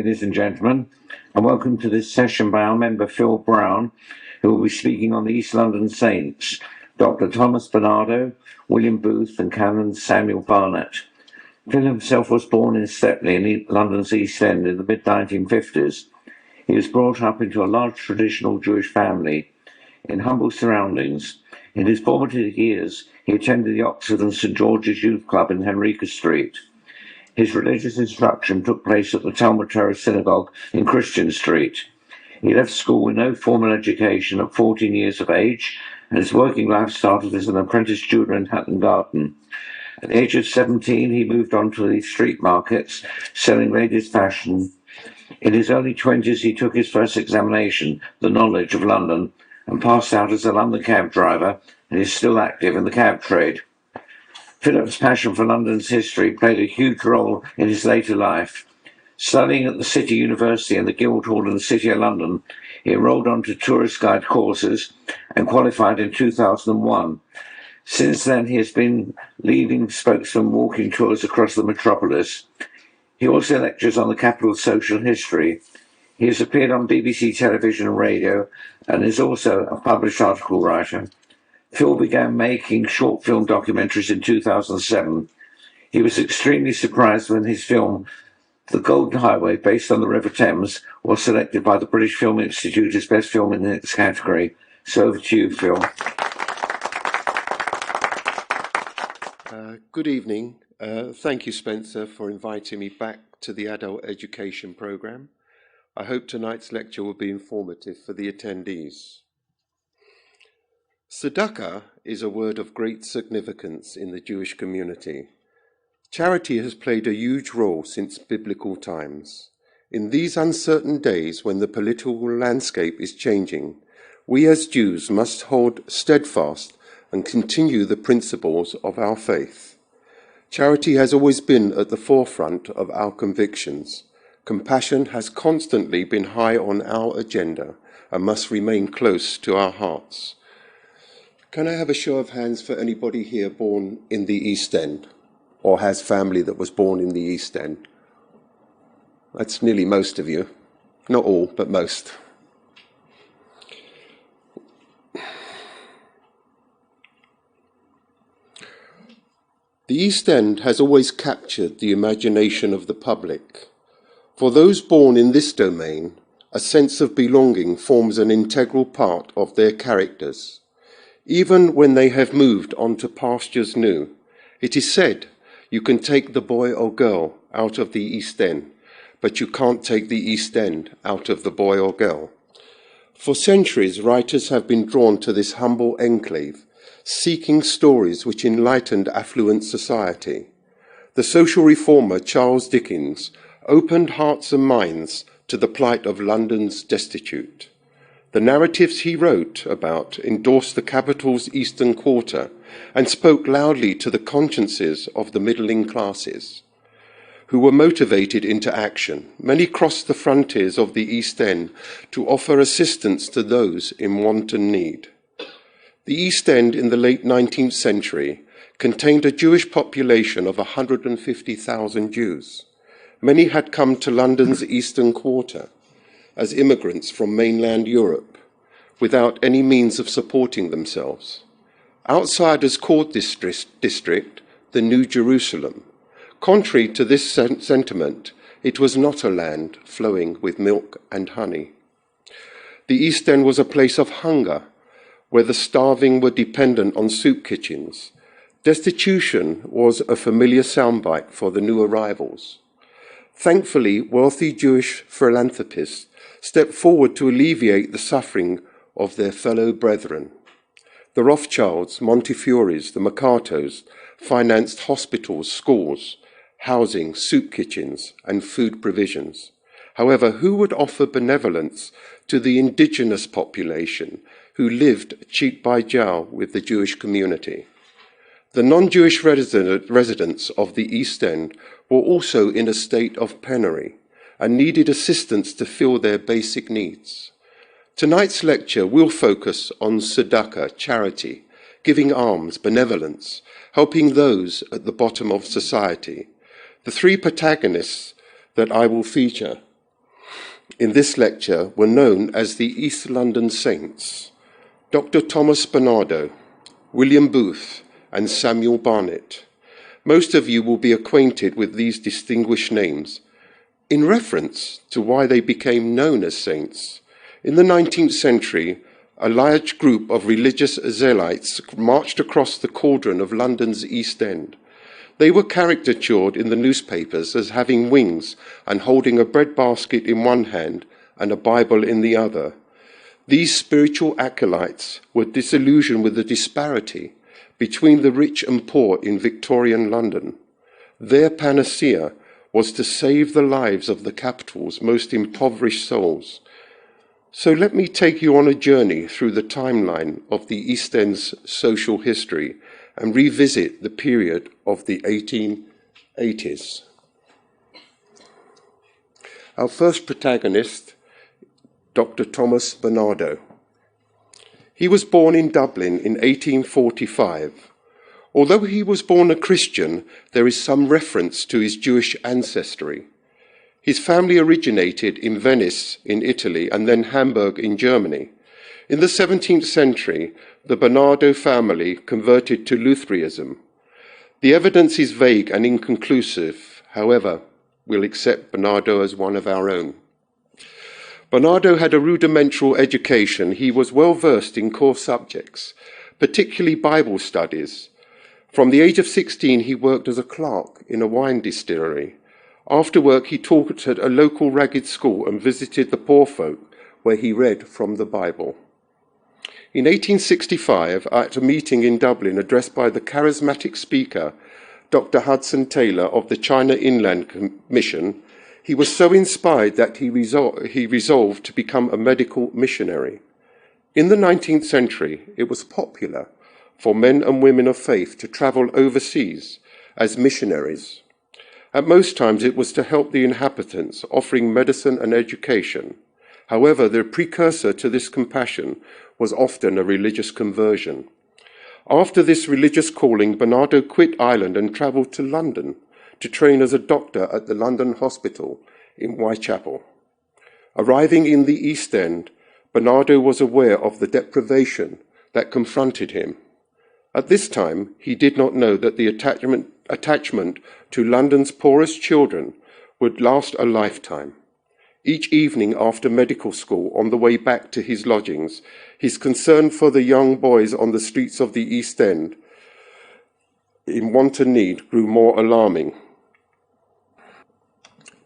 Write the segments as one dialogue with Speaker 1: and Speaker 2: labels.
Speaker 1: ladies and gentlemen, and welcome to this session by our member Phil Brown, who will be speaking on the East London Saints, Dr. Thomas Bernardo, William Booth, and Canon Samuel Barnett. Phil himself was born in Stepney in London's East End in the mid-1950s. He was brought up into a large traditional Jewish family in humble surroundings. In his formative years, he attended the Oxford and St George's Youth Club in Henriques Street. His religious instruction took place at the Talmud Torah Synagogue in Christian Street. He left school with no formal education at 14 years of age, and his working life started as an apprentice jeweller in Hatton Garden. At the age of 17, he moved on to the street markets, selling ladies' fashion. In his early 20s, he took his first examination, the Knowledge of London, and passed out as a London cab driver, and is still active in the cab trade. Philip's passion for London's history played a huge role in his later life. Studying at the City University and the Guildhall in the City of London, he enrolled onto tourist guide courses and qualified in 2001. Since then, he has been leading spokesman walking tours across the metropolis. He also lectures on the capital's social history. He has appeared on BBC television and radio and is also a published article writer. Phil began making short film documentaries in 2007. He was extremely surprised when his film, The Golden Highway, based on the River Thames, was selected by the British Film Institute as best film in its category. So over to you, Phil.
Speaker 2: Good evening. Thank you, Spencer, for inviting me back to the Adult Education Programme. I hope tonight's lecture will be informative for the attendees. Tzedakah is a word of great significance in the Jewish community. Charity has played a huge role since biblical times. In these uncertain days when the political landscape is changing, we as Jews must hold steadfast and continue the principles of our faith. Charity has always been at the forefront of our convictions. Compassion has constantly been high on our agenda and must remain close to our hearts. Can I have a show of hands for anybody here born in the East End or has family that was born in the East End? That's nearly most of you. Not all, but most. The East End has always captured the imagination of the public. For those born in this domain, a sense of belonging forms an integral part of their characters. Even when they have moved on to pastures new, it is said, you can take the boy or girl out of the East End, but you can't take the East End out of the boy or girl. For centuries, writers have been drawn to this humble enclave, seeking stories which enlightened affluent society. The social reformer Charles Dickens opened hearts and minds to the plight of London's destitute. The narratives he wrote about endorsed the capital's eastern quarter and spoke loudly to the consciences of the middling classes, who were motivated into action. Many crossed the frontiers of the East End to offer assistance to those in want and need. The East End in the late 19th century contained a Jewish population of 150,000 Jews. Many had come to London's eastern quarter as immigrants from mainland Europe, without any means of supporting themselves. Outsiders called this district the New Jerusalem. Contrary to this sentiment, it was not a land flowing with milk and honey. The East End was a place of hunger, where the starving were dependent on soup kitchens. Destitution was a familiar soundbite for the new arrivals. Thankfully, wealthy Jewish philanthropists stepped forward to alleviate the suffering of their fellow brethren. The Rothschilds, Montefiore's, the Mercatos financed hospitals, schools, housing, soup kitchens, and food provisions. However, who would offer benevolence to the indigenous population who lived cheek by jowl with the Jewish community? The non-Jewish residents of the East End were also in a state of penury and needed assistance to fill their basic needs. Tonight's lecture will focus on tzedakah, charity, giving alms, benevolence, helping those at the bottom of society. The three protagonists that I will feature in this lecture were known as the East London Saints: Dr. Thomas Bernardo, William Booth, and Samuel Barnett. Most of you will be acquainted with these distinguished names in reference to why they became known as saints. In the 19th century, a large group of religious zealots marched across the cauldron of London's East End. They were caricatured in the newspapers as having wings and holding a breadbasket in one hand and a Bible in the other. These spiritual acolytes were disillusioned with the disparity between the rich and poor in Victorian London. Their panacea was to save the lives of the capital's most impoverished souls. So let me take you on a journey through the timeline of the East End's social history and revisit the period of the 1880s. Our first protagonist, Dr. Thomas Bernardo. He was born in Dublin in 1845. Although he was born a Christian, there is some reference to his Jewish ancestry. His family originated in Venice in Italy and then Hamburg in Germany. In the 17th century, the Bernardo family converted to Lutheranism. The evidence is vague and inconclusive. However, we'll accept Bernardo as one of our own. Bernardo had a rudimentary education. He was well versed in core subjects, particularly Bible studies. From the age of 16, he worked as a clerk in a wine distillery. After work, he taught at a local ragged school and visited the poor folk, where he read from the Bible. In 1865, at a meeting in Dublin addressed by the charismatic speaker, Dr. Hudson Taylor of the China Inland Commission, he was so inspired that he resolved to become a medical missionary. In the 19th century, it was popular for men and women of faith to travel overseas as missionaries. At most times, it was to help the inhabitants, offering medicine and education. However, the precursor to this compassion was often a religious conversion. After this religious calling, Bernardo quit Ireland and travelled to London to train as a doctor at the London Hospital in Whitechapel. Arriving in the East End, Bernardo was aware of the deprivation that confronted him. At this time, he did not know that the attachment to London's poorest children would last a lifetime. Each evening after medical school, on the way back to his lodgings, his concern for the young boys on the streets of the East End in want and need grew more alarming.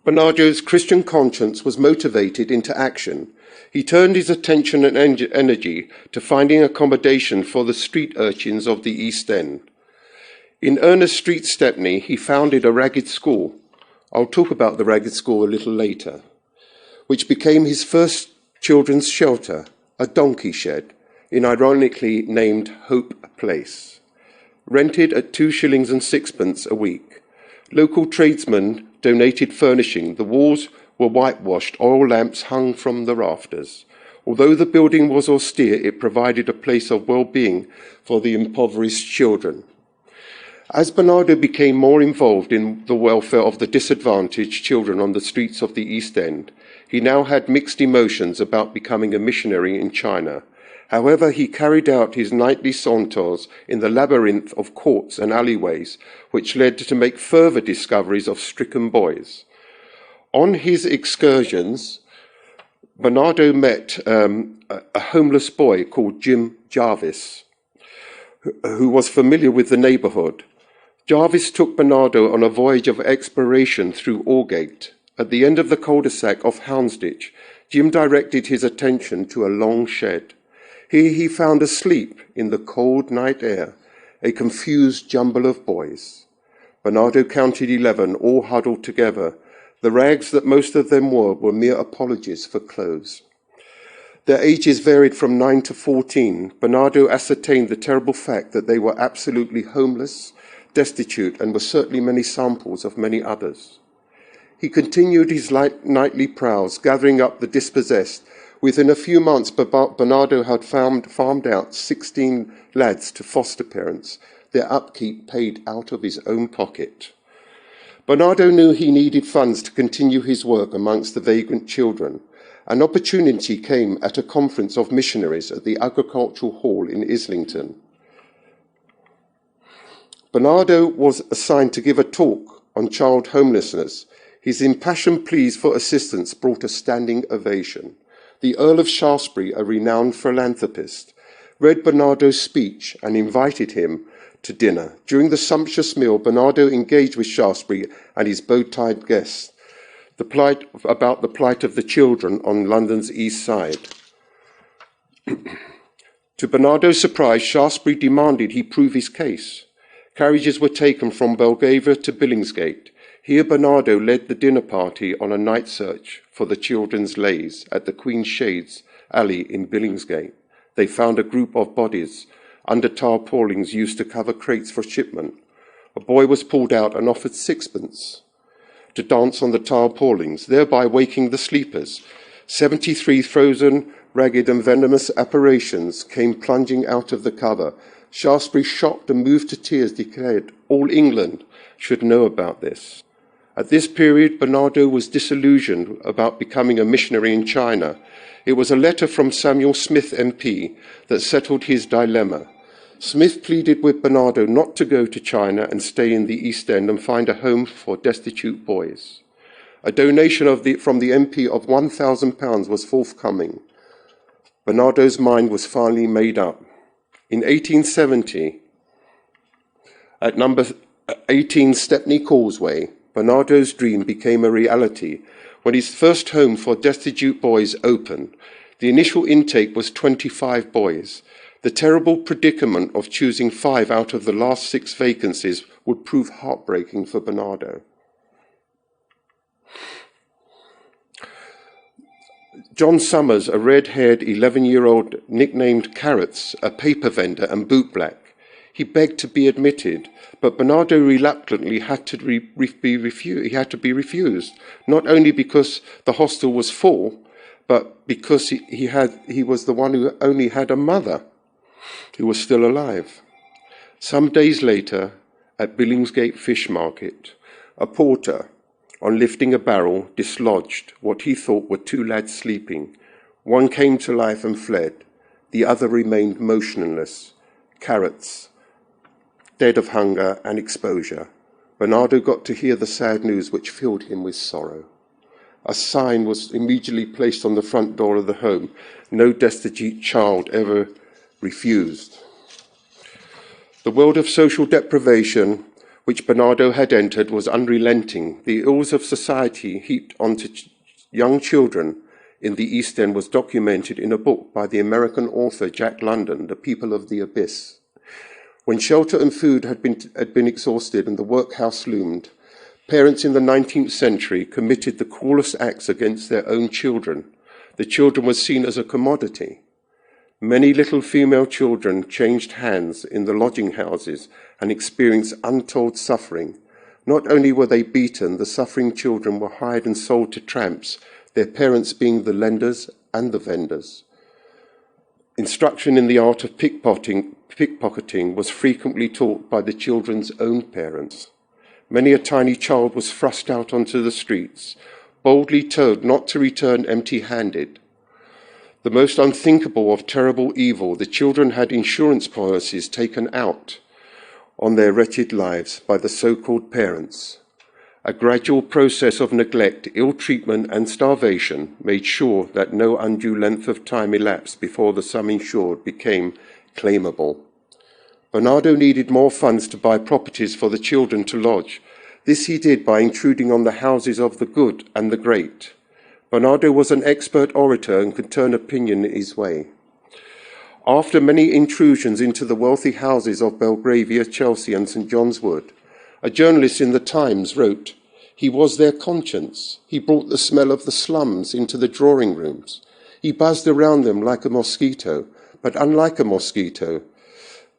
Speaker 2: Bernardo's Christian conscience was motivated into action. He turned his attention and energy to finding accommodation for the street urchins of the East End. In Ernest Street, Stepney, he founded a ragged school. I'll talk about the ragged school a little later, which became his first children's shelter, a donkey shed, ironically named Hope Place. Rented at 2 shillings and sixpence a week. Local tradesmen donated furnishing. The walls were whitewashed, oil lamps hung from the rafters. Although the building was austere, it provided a place of well-being for the impoverished children. As Bernardo became more involved in the welfare of the disadvantaged children on the streets of the East End, he now had mixed emotions about becoming a missionary in China. However, he carried out his nightly saunters in the labyrinth of courts and alleyways, which led to make further discoveries of stricken boys. On his excursions, Bernardo met a homeless boy called Jim Jarvis, who was familiar with the neighbourhood. Jarvis took Bernardo on a voyage of exploration through Aldgate. At the end of the cul-de-sac of Houndsditch, Jim directed his attention to a long shed. Here he found asleep in the cold night air a confused jumble of boys. Bernardo counted 11, all huddled together. The rags that most of them wore mere apologies for clothes. Their ages varied from 9 to 14. Bernardo ascertained the terrible fact that they were absolutely homeless, destitute, and were certainly many samples of many others. He continued his nightly prowls, gathering up the dispossessed. Within a few months, Bernardo had farmed out 16 lads to foster parents, their upkeep paid out of his own pocket. Bernardo knew he needed funds to continue his work amongst the vagrant children. An opportunity came at a conference of missionaries at the Agricultural Hall in Islington. Bernardo was assigned to give a talk on child homelessness. His impassioned pleas for assistance brought a standing ovation. The Earl of Shaftesbury, a renowned philanthropist, read Bernardo's speech and invited him to dinner. During the sumptuous meal, Bernardo engaged with Shaftesbury and his bow-tied guests about the plight of the children on London's East Side. To Bernardo's surprise, Shaftesbury demanded he prove his case. Carriages were taken from Belgravia to Billingsgate. Here Bernardo led the dinner party on a night search for the children's lays at the Queen's Shades alley in Billingsgate. They found a group of bodies under tarpaulins used to cover crates for shipment. A boy was pulled out and offered sixpence to dance on the tarpaulins, thereby waking the sleepers. 73 frozen, ragged and venomous apparitions came plunging out of the cover. Shaftesbury, shocked and moved to tears, declared all England should know about this. At this period, Bernardo was disillusioned about becoming a missionary in China. It was a letter from Samuel Smith MP that settled his dilemma. Smith pleaded with Bernardo not to go to China and stay in the East End and find a home for destitute boys. A donation from the MP of £1,000 was forthcoming. Bernardo's mind was finally made up. In 1870, at number 18 Stepney Causeway, Bernardo's dream became a reality when his first home for destitute boys opened. The initial intake was 25 boys. The terrible predicament of choosing 5 out of the last 6 vacancies would prove heartbreaking for Bernardo. John Summers, a red-haired 11-year-old nicknamed Carrots, a paper vendor and bootblack. He begged to be admitted, but Bernardo reluctantly had to be refused, not only because the hostel was full, but because he was the one who only had a mother who was still alive. Some days later, at Billingsgate Fish Market, a porter, on lifting a barrel, dislodged what he thought were 2 lads sleeping. One came to life and fled. The other remained motionless. Carrots, dead of hunger and exposure. Bernardo got to hear the sad news, which filled him with sorrow. A sign was immediately placed on the front door of the home. No destitute child ever refused. The world of social deprivation which Bernardo had entered was unrelenting. The ills of society heaped onto young children in the East End was documented in a book by the American author Jack London, The People of the Abyss. When shelter and food had been exhausted and the workhouse loomed, parents in the 19th century committed the cruelest acts against their own children. The children were seen as a commodity. Many little female children changed hands in the lodging houses and experienced untold suffering. Not only were they beaten, the suffering children were hired and sold to tramps, their parents being the lenders and the vendors. Instruction in the art of pickpocketing was frequently taught by the children's own parents. Many a tiny child was thrust out onto the streets, boldly told not to return empty-handed. The most unthinkable of terrible evil, the children had insurance policies taken out on their wretched lives by the so-called parents. A gradual process of neglect, ill treatment and starvation made sure that no undue length of time elapsed before the sum insured became claimable. Bernardo needed more funds to buy properties for the children to lodge. This he did by intruding on the houses of the good and the great. Bernardo was an expert orator and could turn opinion his way. After many intrusions into the wealthy houses of Belgravia, Chelsea and St. John's Wood, a journalist in the Times wrote, "He was their conscience. He brought the smell of the slums into the drawing rooms. He buzzed around them like a mosquito, but unlike a mosquito,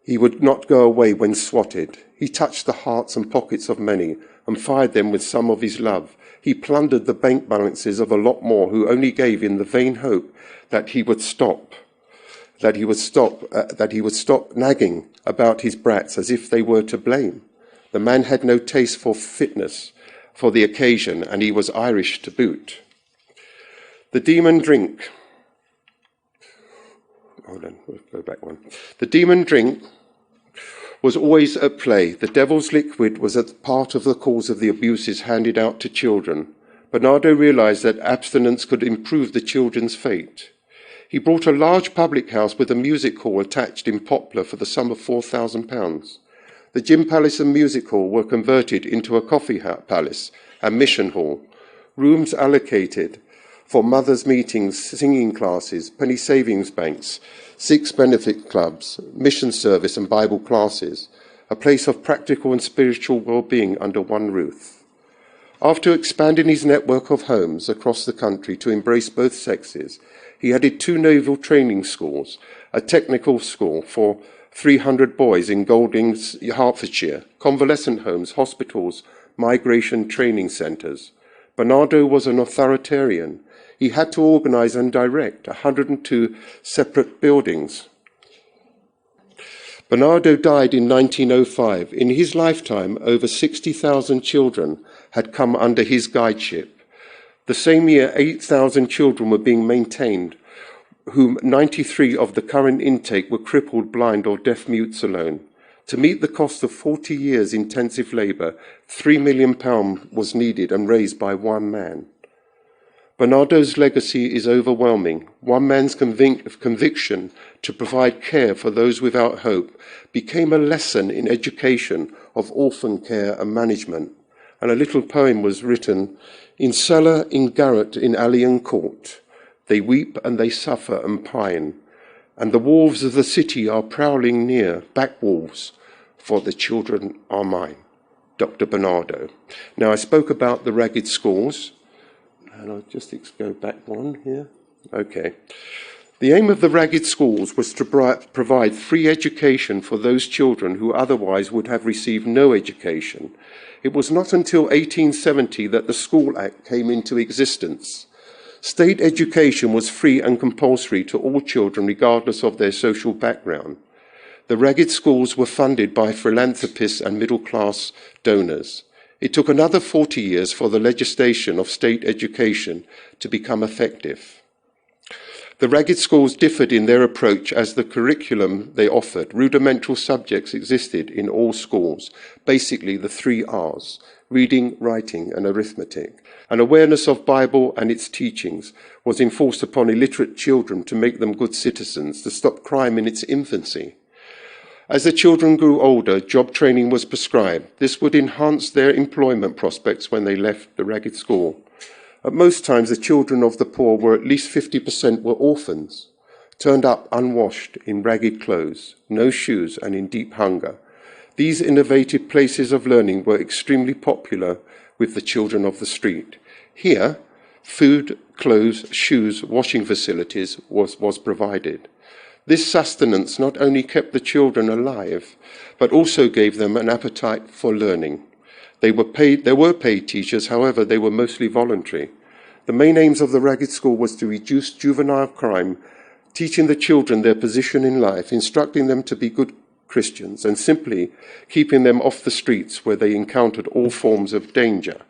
Speaker 2: he would not go away when swatted. He touched the hearts and pockets of many and fired them with some of his love. He plundered the bank balances of a lot more who only gave in the vain hope that he would stop nagging about his brats as if they were to blame. The man had no taste for fitness for the occasion, and he was Irish to boot." The demon drink. Hold on, we'll go back one. The demon drink was always at play. The devil's liquid was at part of the cause of the abuses handed out to children. Bernardo realized that abstinence could improve the children's fate. He bought a large public house with a music hall attached in Poplar for the sum of £4,000. The Gym Palace and Music Hall were converted into a coffee palace and mission hall, rooms allocated for mothers' meetings, singing classes, penny savings banks, 6 benefit clubs, mission service and Bible classes, a place of practical and spiritual well-being under one roof. After expanding his network of homes across the country to embrace both sexes, he added 2 naval training schools, a technical school for 300 boys in Goldings, Hertfordshire, convalescent homes, hospitals, migration training centres. Bernardo was an authoritarian. He had to organise and direct 102 separate buildings. Bernardo died in 1905. In his lifetime, over 60,000 children had come under his guideship. The same year, 8,000 children were being maintained, whom 93 of the current intake were crippled, blind or deaf mutes alone. To meet the cost of 40 years intensive labour, £3 million was needed and raised by one man. Bernardo's legacy is overwhelming. One man's conviction to provide care for those without hope became a lesson in education of orphan care and management. And a little poem was written, "In cellar, in garret, in alley and court, they weep and they suffer and pine, and the wolves of the city are prowling near, back wolves, for the children are mine." Dr. Bernardo. Now, I spoke about the ragged schools, and I'll just go back one here. Okay. The aim of the ragged schools was to provide free education for those children who otherwise would have received no education. It was not until 1870 that the School Act came into existence. State education was free and compulsory to all children, regardless of their social background. The ragged schools were funded by philanthropists and middle-class donors. It took another 40 years for the legislation of state education to become effective. The ragged schools differed in their approach as the curriculum they offered. Rudimental subjects existed in all schools, basically the 3 R's, reading, writing and arithmetic. An awareness of Bible and its teachings was enforced upon illiterate children to make them good citizens, to stop crime in its infancy. As the children grew older, job training was prescribed. This would enhance their employment prospects when they left the ragged school. At most times, the children of the poor were at least 50% were orphans, turned up unwashed, in ragged clothes, no shoes, and in deep hunger. These innovative places of learning were extremely popular with the children of the street. Here, food, clothes, shoes, washing facilities was provided. This sustenance not only kept the children alive, but also gave them an appetite for learning. There were paid teachers, however, they were mostly voluntary. The main aims of the ragged school was to reduce juvenile crime, teaching the children their position in life, instructing them to be good Christians, and simply keeping them off the streets where they encountered all forms of danger.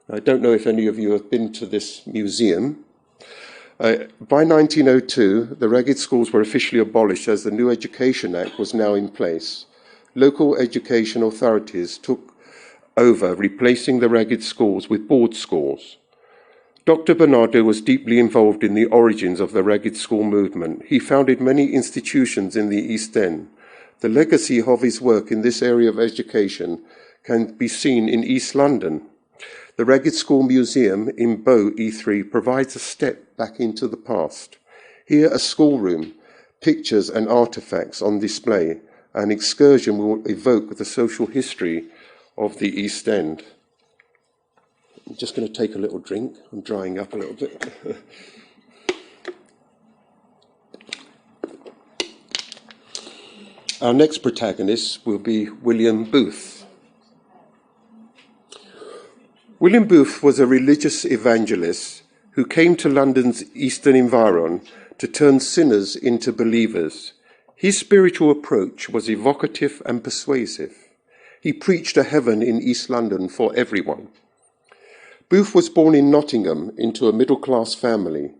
Speaker 2: I don't know if any of you have been to this museum. By 1902, the ragged schools were officially abolished as the new Education Act was now in place. Local education authorities took over, replacing the ragged schools with board schools. Dr. Bernardo was deeply involved in the origins of the ragged school movement. He founded many institutions in the East End. The legacy of his work in this area of education can be seen in East London. The Ragged School Museum in Bow E3 provides a step back into the past. Here, a schoolroom, pictures and artefacts on display. An excursion will evoke the social history of the East End. I'm just going to take a little drink. I'm drying up a little bit. Our next protagonist will be William Booth. William Booth was a religious evangelist who came to London's eastern environ to turn sinners into believers. His spiritual approach was evocative and persuasive. He preached a heaven in East London for everyone. Booth was born in Nottingham into a middle-class family.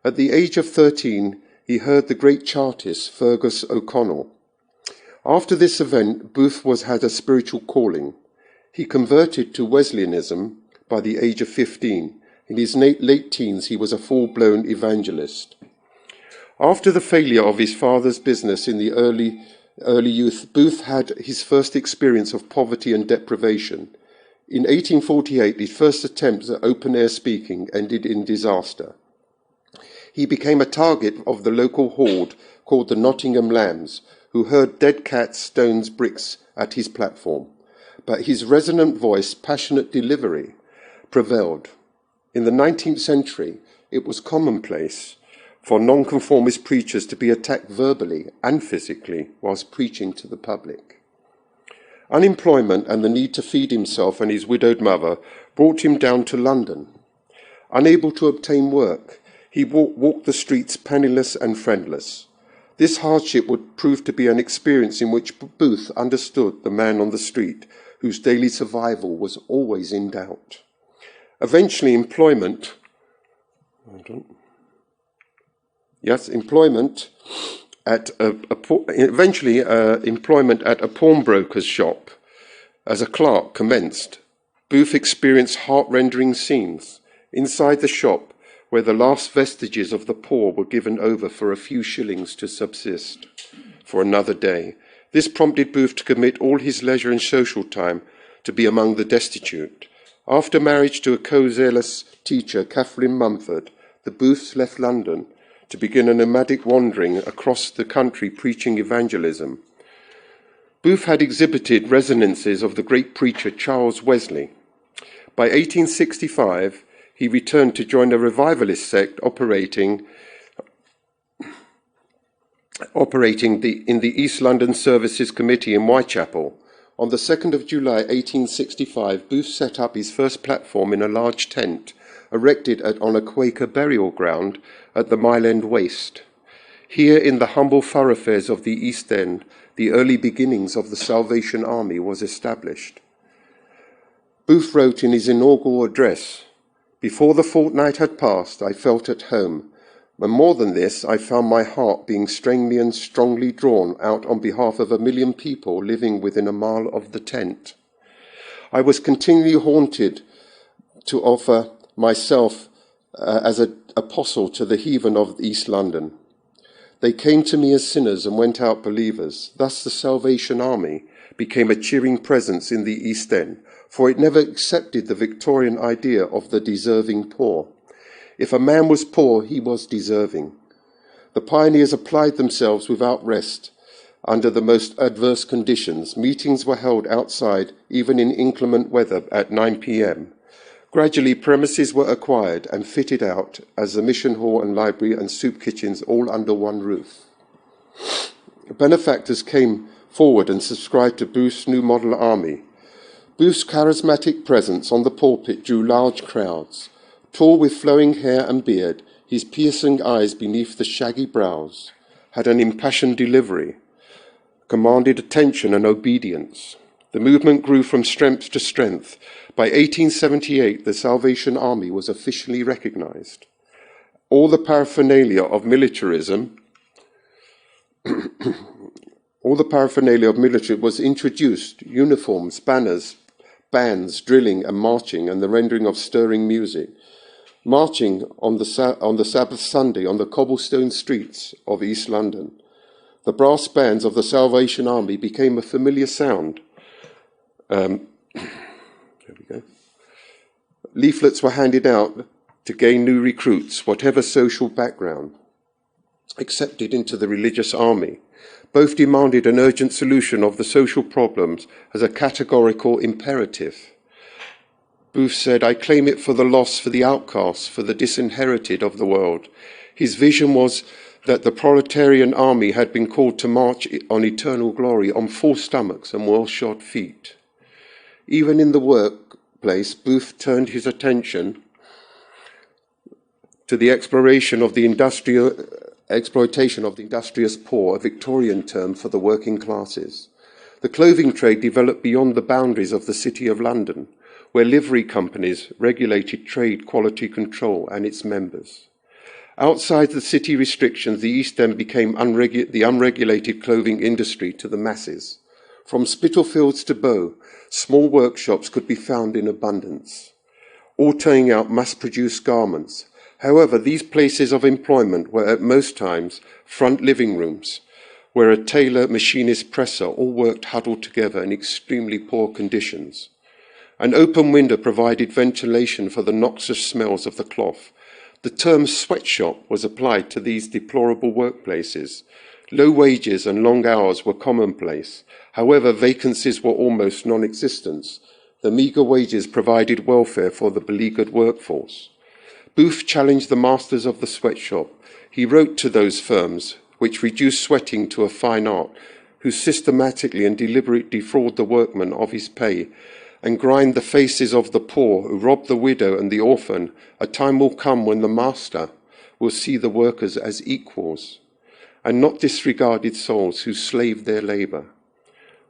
Speaker 2: At the age of 13, he heard the great chartist Fergus O'Connell. After this event, Booth had a spiritual calling. He converted to Wesleyanism by the age of 15. In his late teens, he was a full-blown evangelist. After the failure of his father's business in the early youth, Booth had his first experience of poverty and deprivation. In 1848, his first attempts at open-air speaking ended in disaster. He became a target of the local horde called the Nottingham Lambs, who hurled dead cats, stones, bricks at his platform. But his resonant voice, passionate delivery prevailed. In the 19th century, it was commonplace for nonconformist preachers to be attacked verbally and physically whilst preaching to the public. Unemployment and the need to feed himself and his widowed mother brought him down to London. Unable to obtain work, he walked the streets penniless and friendless. This hardship would prove to be an experience in which Booth understood the man on the street, whose daily survival was always in doubt. Eventually, employment at a pawnbroker's shop as a clerk commenced. Booth experienced heart-rending scenes inside the shop, where the last vestiges of the poor were given over for a few shillings to subsist for another day. This prompted Booth to commit all his leisure and social time to be among the destitute. After marriage to a co-zealous teacher, Catherine Mumford, the Booths left London to begin a nomadic wandering across the country preaching evangelism. Booth had exhibited resonances of the great preacher Charles Wesley. By 1865, he returned to join a revivalist sect operating in the East London Services Committee in Whitechapel. On the 2nd of July 1865, Booth set up his first platform in a large tent erected on a Quaker burial ground at the Mile End Waste. Here, in the humble thoroughfares of the East End, the early beginnings of the Salvation Army was established. Booth wrote in his inaugural address, "Before the fortnight had passed, I felt at home, and more than this, I found my heart being strangely and strongly drawn out on behalf of 1 million people living within a mile of the tent. I was continually haunted to offer myself as an apostle to the heathen of East London. They came to me as sinners and went out believers. Thus the Salvation Army became a cheering presence in the East End, for it never accepted the Victorian idea of the deserving poor. If a man was poor, he was deserving. The pioneers applied themselves without rest under the most adverse conditions. Meetings were held outside, even in inclement weather, at 9 p.m. Gradually, premises were acquired and fitted out as the mission hall and library and soup kitchens all under one roof. Benefactors came forward and subscribed to Booth's new model army. Booth's charismatic presence on the pulpit drew large crowds. Tall with flowing hair and beard, his piercing eyes beneath the shaggy brows had an impassioned delivery, commanded attention and obedience. The movement grew from strength to strength. By 1878, the Salvation Army was officially recognized. All the paraphernalia of militarism was introduced: uniforms, banners, bands, drilling and marching, and the rendering of stirring music. Marching on the Sabbath Sunday on the cobblestone streets of East London. The brass bands of the Salvation Army became a familiar sound. There we go. Leaflets were handed out to gain new recruits, whatever social background, accepted into the religious army. Both demanded an urgent solution of the social problems as a categorical imperative. Booth said, "I claim it for the lost, for the outcasts, for the disinherited of the world." His vision was that the proletarian army had been called to march on eternal glory on full stomachs and well-shod feet. Even in the workplace, Booth turned his attention to the exploitation of the industrious poor, a Victorian term for the working classes. The clothing trade developed beyond the boundaries of the City of London. where livery companies regulated trade quality control and its members. Outside the city restrictions, the East End became the unregulated clothing industry to the masses. From Spitalfields to Bow, small workshops could be found in abundance, all turning out mass-produced garments. However, these places of employment were at most times front living rooms, where a tailor, machinist, presser all worked huddled together in extremely poor conditions. An open window provided ventilation for the noxious smells of the cloth. The term sweatshop was applied to these deplorable workplaces. Low wages and long hours were commonplace. However, vacancies were almost non-existent. The meagre wages provided welfare for the beleaguered workforce. Booth challenged the masters of the sweatshop. He wrote to those firms, which reduced sweating to a fine art, who systematically and deliberately defraud the workman of his pay, and grind the faces of the poor, who rob the widow and the orphan. A time will come when the master will see the workers as equals, and not disregarded souls who slaved their labour.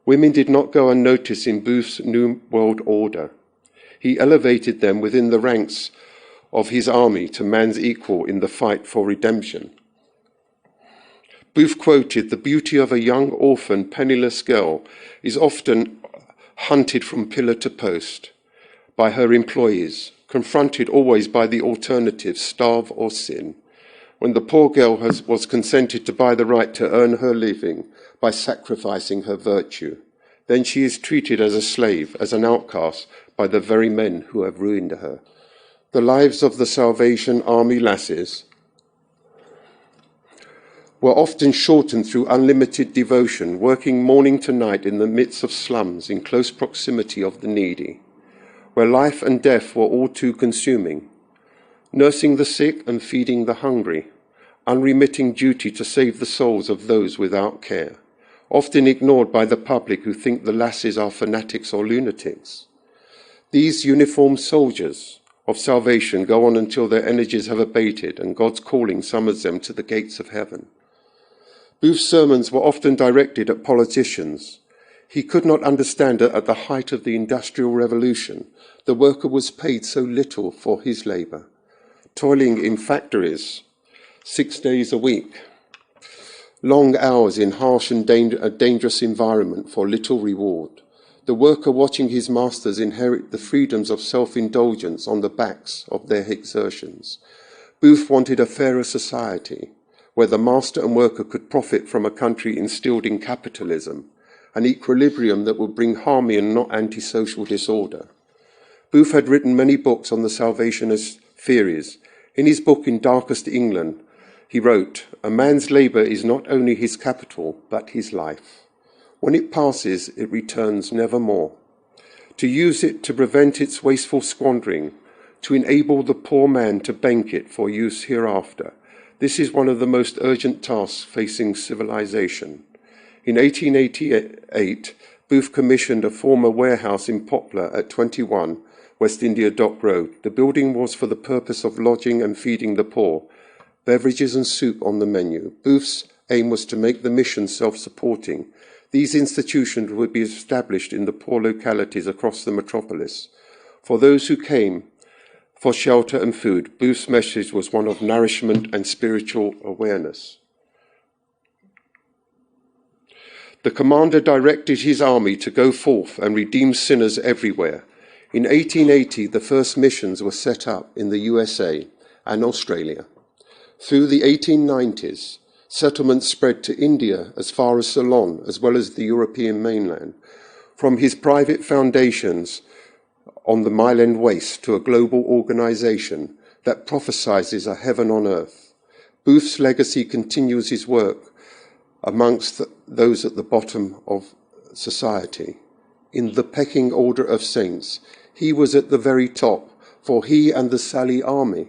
Speaker 2: Women did not go unnoticed in Booth's New World Order. He elevated them within the ranks of his army to man's equal in the fight for redemption. Booth quoted, "The beauty of a young orphan, penniless girl is often hunted from pillar to post by her employees, confronted always by the alternative, starve or sin. When the poor girl was consented to buy the right to earn her living by sacrificing her virtue, then she is treated as a slave, as an outcast, by the very men who have ruined her." The lives of the Salvation Army lasses were often shortened through unlimited devotion, working morning to night in the midst of slums in close proximity of the needy, where life and death were all too consuming, nursing the sick and feeding the hungry, unremitting duty to save the souls of those without care, often ignored by the public who think the lasses are fanatics or lunatics. These uniformed soldiers of salvation go on until their energies have abated and God's calling summons them to the gates of heaven. Booth's sermons were often directed at politicians. He could not understand that at the height of the Industrial Revolution, the worker was paid so little for his labour, toiling in factories 6 days a week, long hours in harsh and dangerous environment for little reward. The worker watching his masters inherit the freedoms of self-indulgence on the backs of their exertions. Booth wanted a fairer society, where the master and worker could profit from a country instilled in capitalism, an equilibrium that would bring harmony and not antisocial disorder. Booth had written many books on the Salvationist theories. In his book In Darkest England, he wrote, "A man's labour is not only his capital, but his life. When it passes, it returns never more. To use it to prevent its wasteful squandering, to enable the poor man to bank it for use hereafter, this is one of the most urgent tasks facing civilization." In 1888, Booth commissioned a former warehouse in Poplar at 21 West India Dock Road. The building was for the purpose of lodging and feeding the poor, beverages and soup on the menu. Booth's aim was to make the mission self-supporting. These institutions would be established in the poor localities across the metropolis. For those who came for shelter and food, Booth's message was one of nourishment and spiritual awareness. The commander directed his army to go forth and redeem sinners everywhere. In 1880, the first missions were set up in the USA and Australia. Through the 1890s, settlements spread to India as far as Ceylon, as well as the European mainland. From his private foundations on the Mile End Waste to a global organisation that prophesies a heaven on earth, Booth's legacy continues his work amongst those at the bottom of society. In the pecking order of saints, he was at the very top, for he and the Sally Army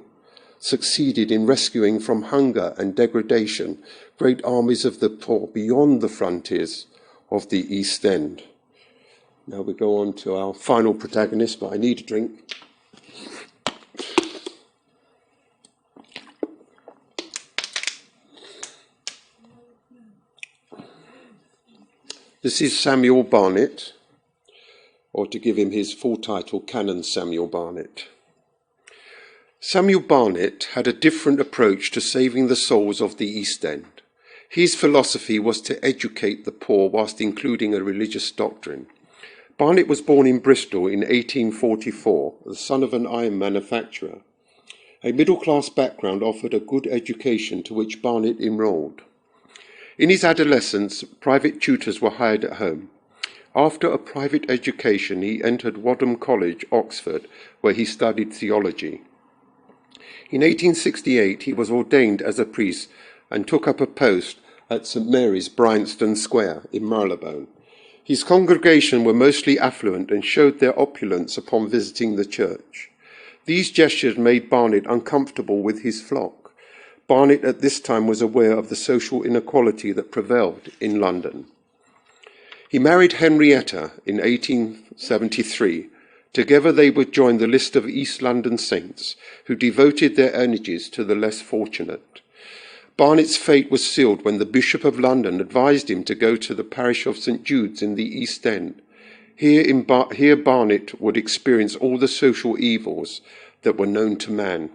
Speaker 2: succeeded in rescuing from hunger and degradation great armies of the poor beyond the frontiers of the East End. Now we go on to our final protagonist, but I need a drink. This is Samuel Barnett, or to give him his full title, Canon Samuel Barnet. Samuel Barnet had a different approach to saving the souls of the East End. His philosophy was to educate the poor whilst including a religious doctrine. Barnet was born in Bristol in 1844, the son of an iron manufacturer. A middle-class background offered a good education to which Barnet enrolled. In his adolescence, private tutors were hired at home. After a private education, he entered Wadham College, Oxford, where he studied theology. In 1868, he was ordained as a priest and took up a post at St Mary's, Bryanston Square, in Marylebone. His congregation were mostly affluent and showed their opulence upon visiting the church. These gestures made Barnet uncomfortable with his flock. Barnet at this time was aware of the social inequality that prevailed in London. He married Henrietta in 1873. Together they would join the list of East London saints who devoted their energies to the less fortunate. Barnet's fate was sealed when the Bishop of London advised him to go to the parish of St Jude's in the East End. Here Barnet would experience all the social evils that were known to man.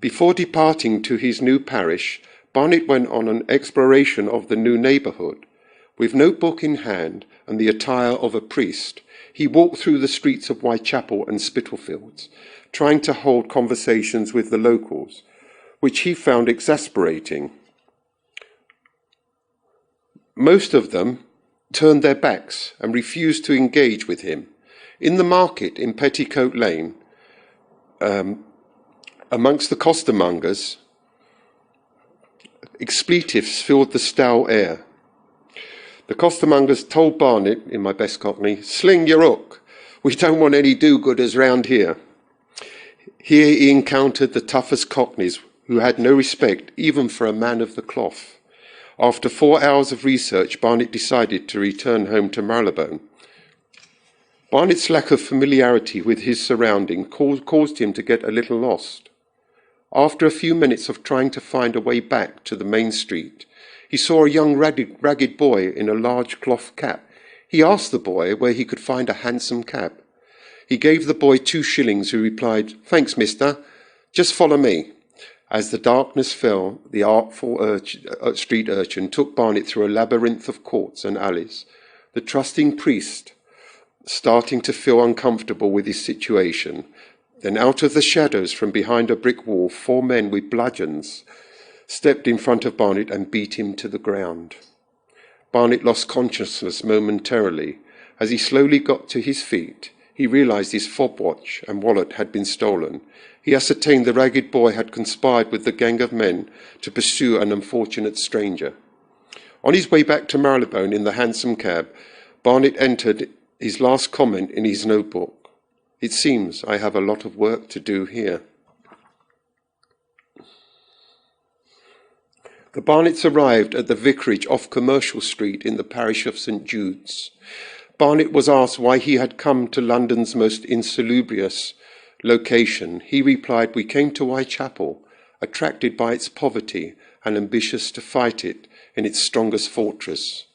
Speaker 2: Before departing to his new parish, Barnet went on an exploration of the new neighbourhood. With notebook in hand and the attire of a priest, he walked through the streets of Whitechapel and Spitalfields, trying to hold conversations with the locals, which he found exasperating. Most of them turned their backs and refused to engage with him. In the market in Petticoat Lane, amongst the costermongers, expletives filled the stale air. The costermongers told Barnet, in my best Cockney, "Sling your hook. We don't want any do-gooders round here." Here he encountered the toughest Cockneys, who had no respect even for a man of the cloth. After 4 hours of research, Barnet decided to return home to Marylebone. Barnet's lack of familiarity with his surroundings caused him to get a little lost. After a few minutes of trying to find a way back to the main street, he saw a young ragged boy in a large cloth cap. He asked the boy where he could find a hansom cab. He gave the boy 2 shillings, who replied, "Thanks, mister, just follow me." As the darkness fell, the artful street urchin took Barnet through a labyrinth of courts and alleys. The trusting priest, starting to feel uncomfortable with his situation, then out of the shadows from behind a brick wall, 4 men with bludgeons stepped in front of Barnet and beat him to the ground. Barnet lost consciousness momentarily. As he slowly got to his feet, he realised his fob watch and wallet had been stolen. He ascertained the ragged boy had conspired with the gang of men to pursue an unfortunate stranger. On his way back to Marylebone in the hansom cab, Barnet entered his last comment in his notebook. "It seems I have a lot of work to do here." The Barnets arrived at the vicarage off Commercial Street in the parish of St Jude's. Barnet was asked why he had come to London's most insalubrious location. He replied, "We came to Whitechapel, attracted by its poverty and ambitious to fight it in its strongest fortress."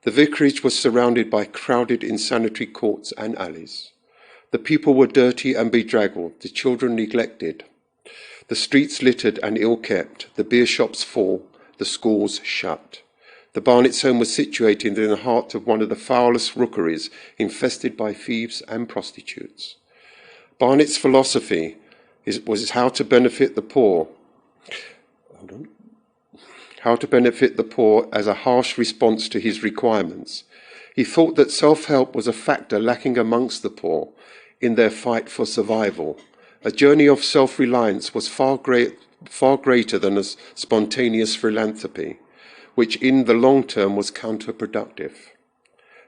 Speaker 2: The vicarage was surrounded by crowded insanitary courts and alleys. The people were dirty and bedraggled, the children neglected, the streets littered and ill-kept, the beer shops full, the schools shut. The Barnets' home was situated in the heart of one of the foulest rookeries, infested by thieves and prostitutes. Barnet's philosophy was how to benefit the poor. How to benefit the poor as a harsh response to his requirements. He thought that self-help was a factor lacking amongst the poor in their fight for survival. A journey of self-reliance was far greater than a spontaneous philanthropy, which in the long term was counterproductive.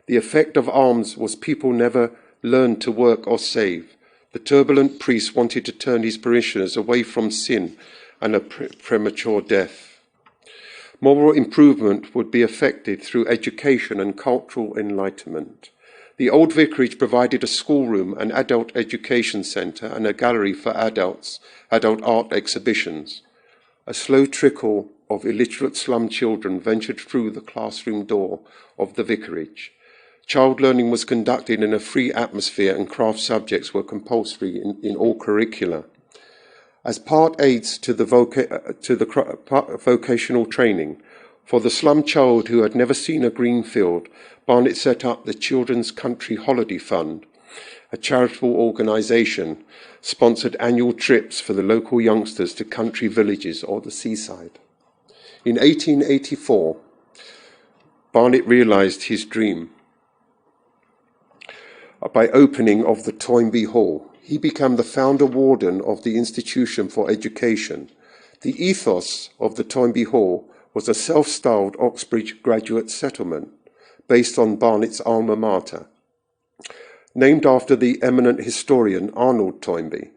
Speaker 2: The effect of alms was people never learned to work or save. The turbulent priest wanted to turn his parishioners away from sin and a premature death. Moral improvement would be effected through education and cultural enlightenment. The old vicarage provided a schoolroom, an adult education centre and a gallery for adult art exhibitions. A slow trickle of illiterate slum children ventured through the classroom door of the vicarage. Child learning was conducted in a free atmosphere and craft subjects were compulsory in all curricula. As part aids to the vocational training, for the slum child who had never seen a green field, Barnet set up the Children's Country Holiday Fund, a charitable organisation, sponsored annual trips for the local youngsters to country villages or the seaside. In 1884, Barnet realised his dream by opening of the Toynbee Hall. He became the founder warden of the Institution for Education. The ethos of the Toynbee Hall was a self-styled Oxbridge graduate settlement based on Barnet's alma mater, named after the eminent historian Arnold Toynbee.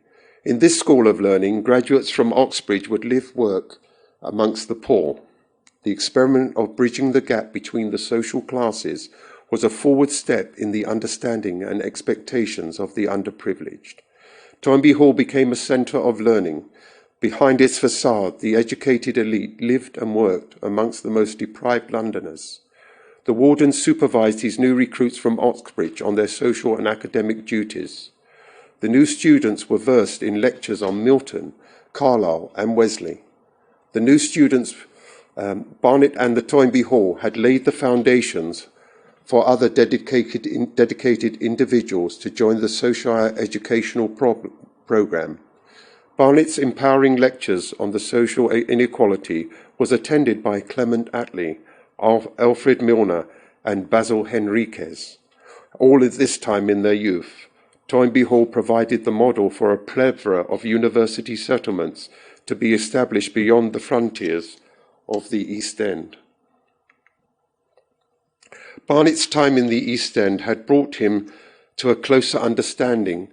Speaker 2: In this school of learning, graduates from Oxbridge would work amongst the poor. The experiment of bridging the gap between the social classes was a forward step in the understanding and expectations of the underprivileged. Toynbee Hall became a centre of learning. Behind its facade, the educated elite lived and worked amongst the most deprived Londoners. The warden supervised his new recruits from Oxbridge on their social and academic duties. The new students were versed in lectures on Milton, Carlyle and Wesley. The new students, Barnet and the Toynbee Hall, had laid the foundations for other dedicated individuals to join the social educational programme. Barnet's empowering lectures on the social inequality was attended by Clement Attlee, Alfred Milner and Basil Henriques, all at this time in their youth. Toynbee Hall provided the model for a plethora of university settlements to be established beyond the frontiers of the East End. Barnet's time in the East End had brought him to a closer understanding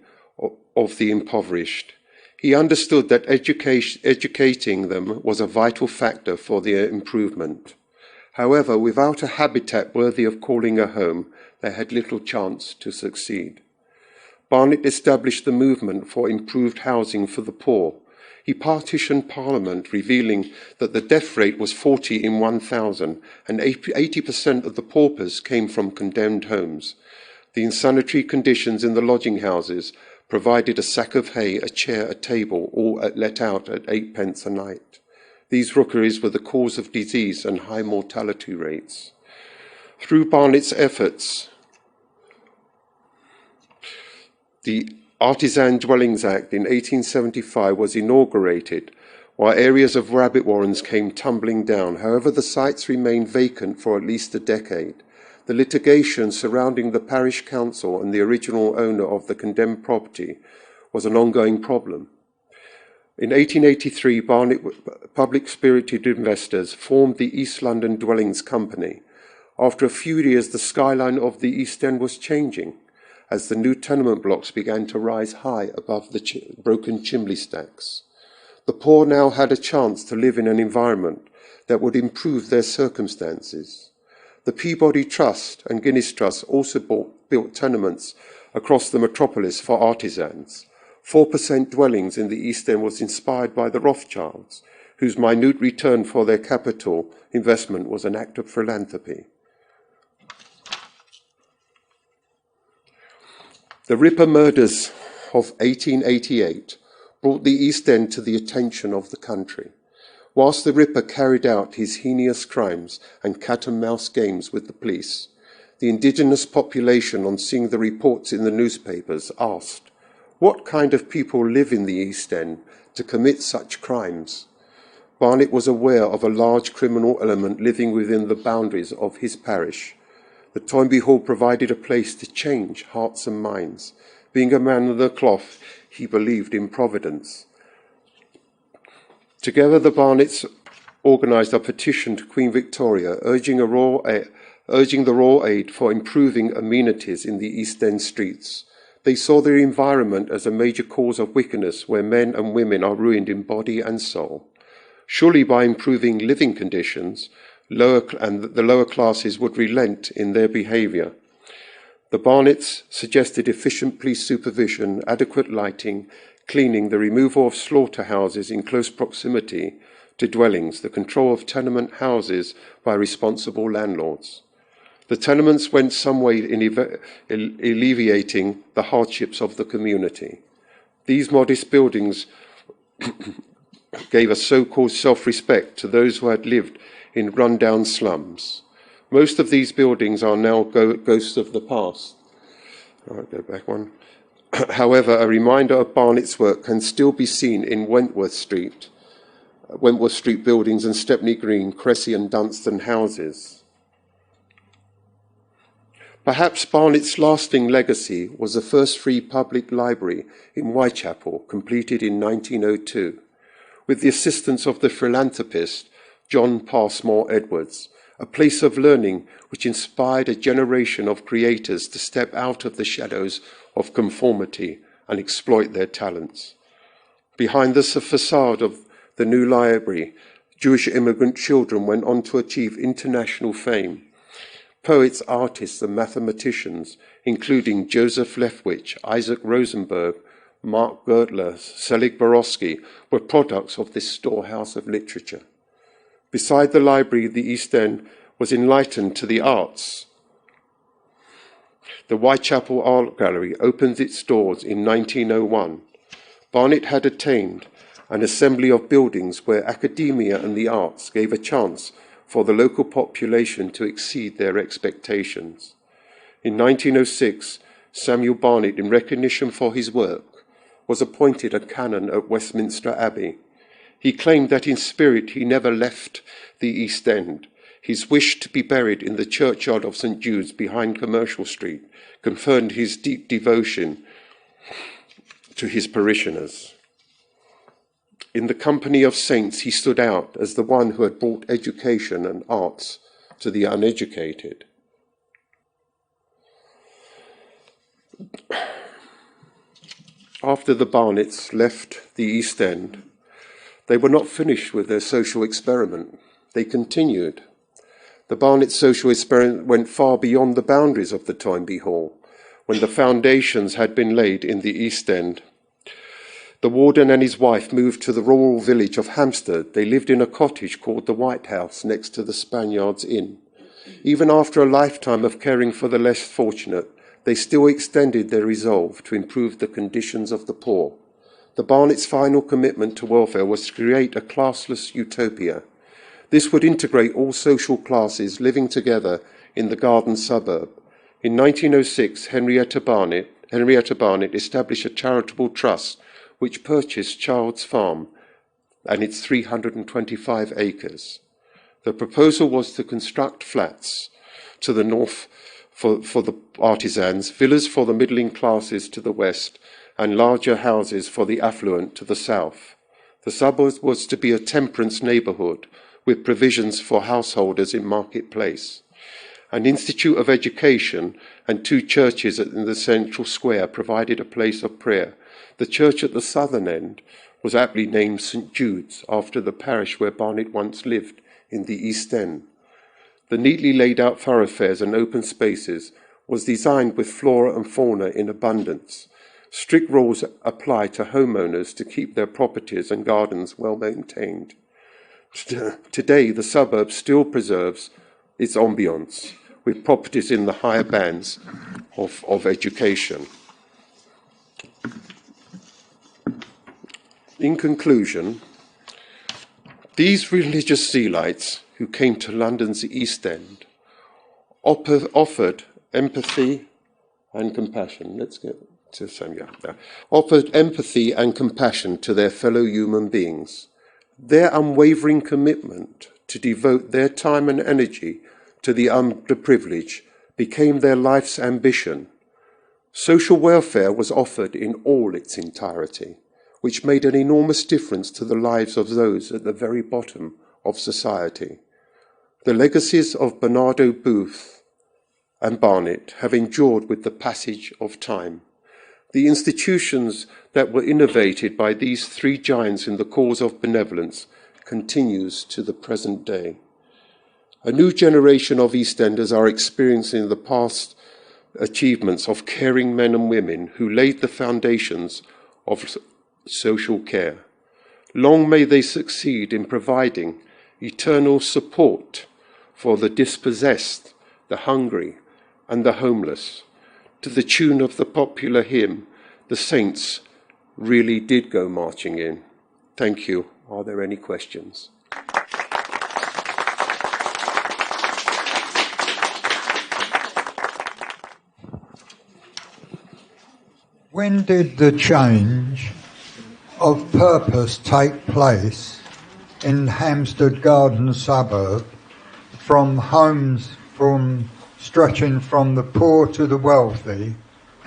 Speaker 2: of the impoverished. He understood that educating them was a vital factor for their improvement. However, without a habitat worthy of calling a home, they had little chance to succeed. Barnet established the movement for improved housing for the poor. He partitioned Parliament, revealing that the death rate was 40 in 1,000 and 80% of the paupers came from condemned homes. The insanitary conditions in the lodging houses provided a sack of hay, a chair, a table, all let out at 8p a night. These rookeries were the cause of disease and high mortality rates. Through Barnet's efforts, the Artisan Dwellings Act in 1875 was inaugurated, while areas of rabbit warrens came tumbling down. However, the sites remained vacant for at least a decade. The litigation surrounding the parish council and the original owner of the condemned property was an ongoing problem. In 1883, Barnet public-spirited investors formed the East London Dwellings Company. After a few years, the skyline of the East End was changing, as the new tenement blocks began to rise high above the broken chimney stacks. The poor now had a chance to live in an environment that would improve their circumstances. The Peabody Trust and Guinness Trust also built tenements across the metropolis for artisans. 4% dwellings in the East End was inspired by the Rothschilds, whose minute return for their capital investment was an act of philanthropy. The Ripper murders of 1888 brought the East End to the attention of the country. Whilst the Ripper carried out his heinous crimes and cat-and-mouse games with the police, the indigenous population, on seeing the reports in the newspapers, asked, "What kind of people live in the East End to commit such crimes?" Barnet was aware of a large criminal element living within the boundaries of his parish. The Toynbee Hall provided a place to change hearts and minds. Being a man of the cloth, he believed in providence. Together, the Barnets organised a petition to Queen Victoria, urging the Royal Aid for improving amenities in the East End streets. They saw their environment as a major cause of wickedness, where men and women are ruined in body and soul. Surely by improving living conditions, the lower classes would relent in their behaviour. The Barnets suggested efficient police supervision, adequate lighting, cleaning, the removal of slaughterhouses in close proximity to dwellings, the control of tenement houses by responsible landlords. The tenements went some way in alleviating the hardships of the community. These modest buildings gave a so-called self-respect to those who had lived in run-down slums. Most of these buildings are now ghosts of the past. All right, go back one. However, a reminder of Barnett's work can still be seen in Wentworth Street buildings and Stepney Green, Cressy and Dunstan houses. Perhaps Barnett's lasting legacy was the first free public library in Whitechapel, completed in 1902, with the assistance of the philanthropist John Passmore Edwards, a place of learning which inspired a generation of creators to step out of the shadows of conformity and exploit their talents. Behind the facade of the new library, Jewish immigrant children went on to achieve international fame. Poets, artists and mathematicians, including Joseph Lefwich, Isaac Rosenberg, Mark Girdler, Selig Borowski, were products of this storehouse of literature. Beside the library, the East End was enlightened to the arts. The Whitechapel Art Gallery opened its doors in 1901. Barnet had attained an assembly of buildings where academia and the arts gave a chance for the local population to exceed their expectations. In 1906, Samuel Barnet, in recognition for his work, was appointed a canon at Westminster Abbey. He claimed that in spirit he never left the East End. His wish to be buried in the churchyard of St. Jude's behind Commercial Street confirmed his deep devotion to his parishioners. In the company of saints, he stood out as the one who had brought education and arts to the uneducated. After the Barnetts left the East End, they were not finished with their social experiment. They continued. The Barnet social experiment went far beyond the boundaries of the Toynbee Hall, when the foundations had been laid in the East End. The warden and his wife moved to the rural village of Hampstead. They lived in a cottage called the White House next to the Spaniards Inn. Even after a lifetime of caring for the less fortunate, they still extended their resolve to improve the conditions of the poor. The Barnetts' final commitment to welfare was to create a classless utopia. This would integrate all social classes living together in the garden suburb. In 1906, Henrietta Barnett established a charitable trust which purchased Child's Farm and its 325 acres. The proposal was to construct flats to the north for the artisans, villas for the middling classes to the west, and larger houses for the affluent to the south. The suburb was to be a temperance neighbourhood with provisions for householders in Market Place. An institute of education and 2 churches in the central square provided a place of prayer. The church at the southern end was aptly named St. Jude's, after the parish where Barnet once lived in the East End. The neatly laid out thoroughfares and open spaces was designed with flora and fauna in abundance. Strict rules apply to homeowners to keep their properties and gardens well maintained. Today, the suburb still preserves its ambience, with properties in the higher bands of education. In conclusion, these religious zealots who came to London's East End offered empathy and compassion. Let's get to Samuel now. Offered empathy and compassion to their fellow human beings. Their unwavering commitment to devote their time and energy to the underprivileged became their life's ambition. Social welfare was offered in all its entirety, which made an enormous difference to the lives of those at the very bottom of society. The legacies of Barnardo Booth and Barnet have endured with the passage of time. The institutions that were innovated by these 3 giants in the cause of benevolence continues to the present day. A new generation of EastEnders are experiencing the past achievements of caring men and women who laid the foundations of social care. Long may they succeed in providing eternal support for the dispossessed the hungry, and the homeless. To the tune of the popular hymn, the saints really did go marching in. Thank you. Are there any questions?
Speaker 3: When did the change of purpose take place in Hampstead Garden suburb from homes stretching from the poor to the wealthy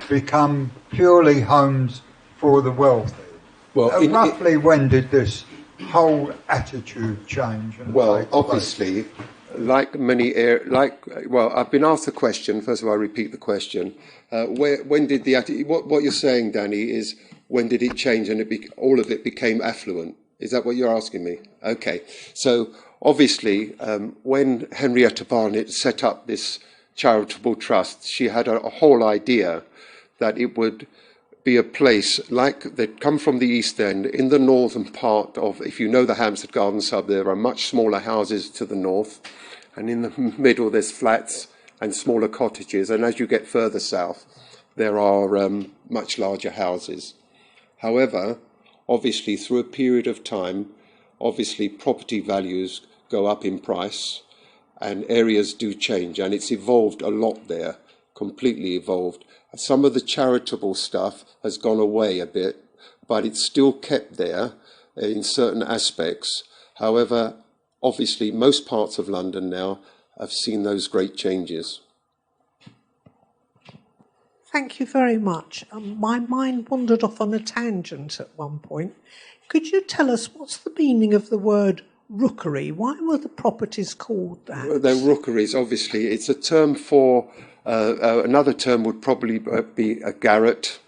Speaker 3: become purely homes for the wealthy? Well, roughly when did this whole attitude change?
Speaker 2: Well, obviously, like many I've been asked the question. First of all, I repeat the question. When did what you're saying, Danny, is when did it change and all of it became affluent? Is that what you're asking me? Okay. So obviously, when Henrietta Barnett set up this charitable trust, she had a whole idea that it would be a place like they'd come from the East End in the northern part of, if you know the Hampstead Garden suburb, there are much smaller houses to the north, and in the middle there's flats and smaller cottages, and as you get further south there are much larger houses. However, obviously through a period of time, obviously property values go up in price and areas do change, and it's evolved a lot there, completely evolved. Some of the charitable stuff has gone away a bit, but it's still kept there in certain aspects. However, obviously most parts of London now have seen those great changes.
Speaker 4: Thank you very much. My mind wandered off on a tangent at one point. Could you tell us what's the meaning of the word rookery? Why were the properties called that?
Speaker 2: Well, they're rookeries, obviously. It's a term for, another term would probably be a garret.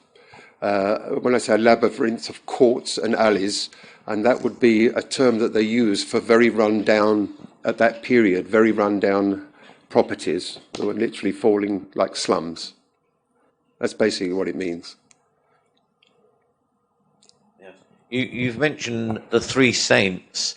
Speaker 2: When I say a labyrinth of courts and alleys, and that would be a term that they use for very run-down, at that period, very run-down properties that were literally falling like slums. That's basically what it means.
Speaker 1: Yes. You've mentioned the three saints.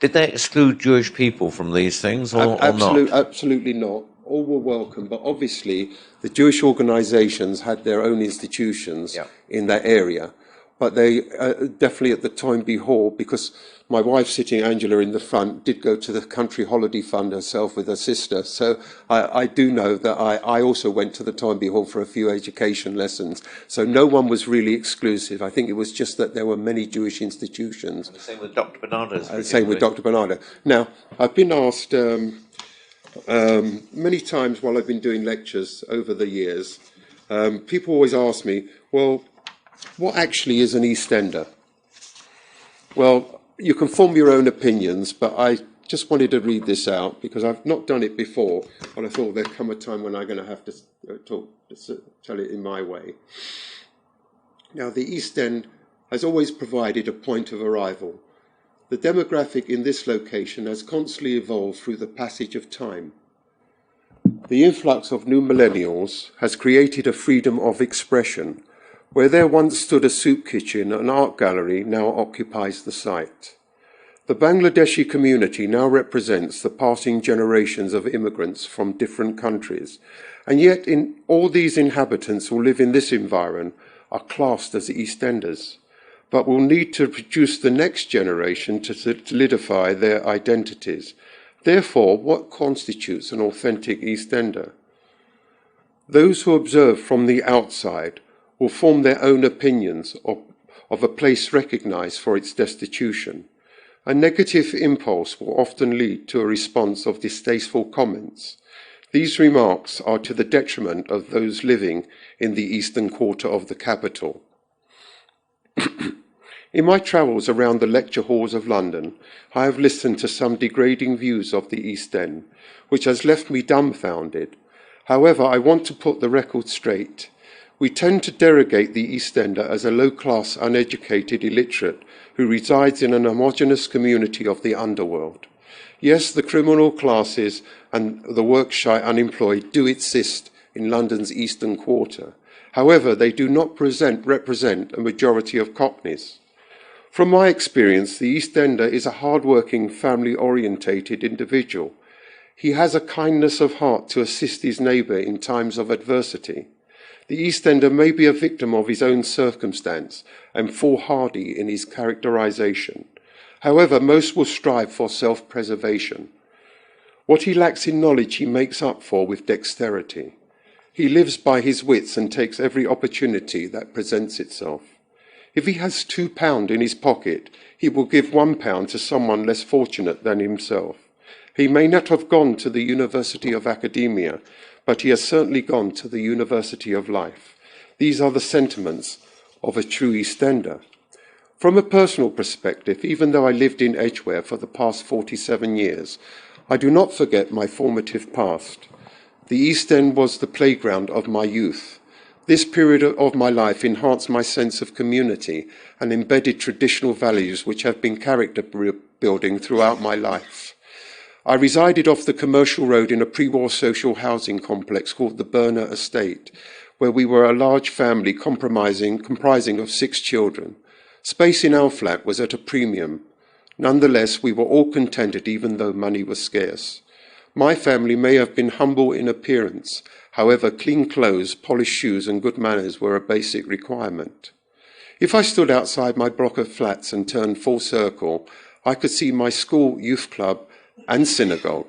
Speaker 1: Did they exclude Jewish people from these things or not?
Speaker 2: Absolutely not. All were welcome, but obviously the Jewish organisations had their own institutions in that area. But they definitely at the Toynbee Hall, because my wife sitting, Angela, in the front, did go to the Country Holiday Fund herself with her sister. So I do know that I also went to the Toynbee Hall for a few education lessons. So no one was really exclusive. I think it was just that there were many Jewish institutions.
Speaker 1: And the same with Dr. Bernardo's.
Speaker 2: Same with Dr. Bernardo. Now, I've been asked many times while I've been doing lectures over the years, people always ask me, well, what actually is an East Ender? Well, you can form your own opinions, but I just wanted to read this out because I've not done it before, but I thought there'd come a time when I'm going to have to tell it in my way. Now, the East End has always provided a point of arrival. The demographic in this location has constantly evolved through the passage of time. The influx of new millennials has created a freedom of expression. Where there once stood a soup kitchen, an art gallery now occupies the site. The Bangladeshi community now represents the passing generations of immigrants from different countries, and yet all these inhabitants who live in this environment are classed as East Enders, but will need to produce the next generation to solidify their identities. Therefore, what constitutes an authentic East Ender? Those who observe from the outside will form their own opinions of a place recognised for its destitution. A negative impulse will often lead to a response of distasteful comments. These remarks are to the detriment of those living in the eastern quarter of the capital. In my travels around the lecture halls of London, I have listened to some degrading views of the East End, which has left me dumbfounded. However, I want to put the record straight. We tend to derogate the East Ender as a low-class, uneducated illiterate who resides in an homogeneous community of the underworld. Yes, the criminal classes and the work-shy unemployed do exist in London's eastern quarter. However, they do not represent a majority of Cockneys. From my experience, the East Ender is a hard-working, family-orientated individual. He has a kindness of heart to assist his neighbour in times of adversity. The Eastender may be a victim of his own circumstance and foolhardy in his characterization. However, most will strive for self-preservation. What he lacks in knowledge he makes up for with dexterity. He lives by his wits and takes every opportunity that presents itself. If he has £2 in his pocket, he will give £1 to someone less fortunate than himself. He may not have gone to the University of Academia, but he has certainly gone to the University of Life. These are the sentiments of a true Eastender. From a personal perspective, even though I lived in Edgware for the past 47 years, I do not forget my formative past. The East End was the playground of my youth. This period of my life enhanced my sense of community and embedded traditional values which have been character building throughout my life. I resided off the commercial road in a pre-war social housing complex called the Burner Estate, where we were a large family comprising of 6 children. Space in our flat was at a premium. Nonetheless, we were all contented even though money was scarce. My family may have been humble in appearance. However, clean clothes, polished shoes and good manners were a basic requirement. If I stood outside my block of flats and turned full circle, I could see my school, youth club and synagogue.